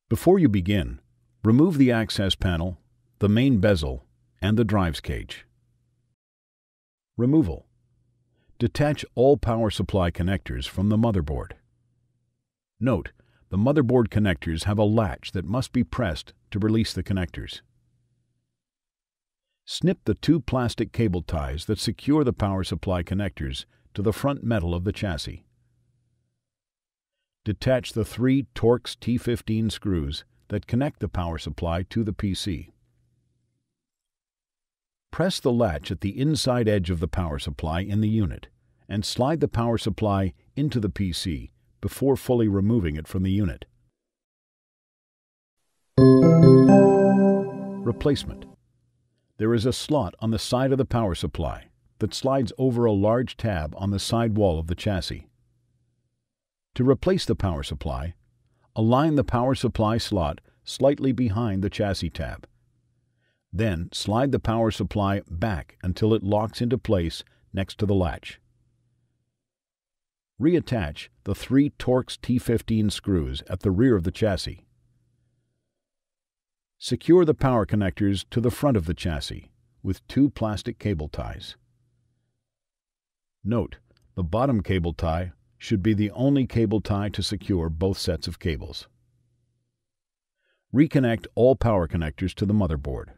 Before you begin, remove the access panel, the main bezel, and the drives cage. Removal. Detach all power supply connectors from the motherboard. Note, the motherboard connectors have a latch that must be pressed to release the connectors. Snip the 2 plastic cable ties that secure the power supply connectors to the front metal of the chassis. Detach the 3 torx T15 screws that connect the power supply to the PC. Press the latch at the inside edge of the power supply in the unit and slide the power supply into the PC before fully removing it from the unit. Replacement. There is a slot on the side of the power supply that slides over a large tab on the side wall of the chassis. To replace the power supply, align the power supply slot slightly behind the chassis tab. Then slide the power supply back until it locks into place next to the latch. Reattach the 3 torx T15 screws at the rear of the chassis. Secure the power connectors to the front of the chassis with 2 plastic cable ties. Note, the bottom cable tie should be the only cable tie to secure both sets of cables. Reconnect all power connectors to the motherboard.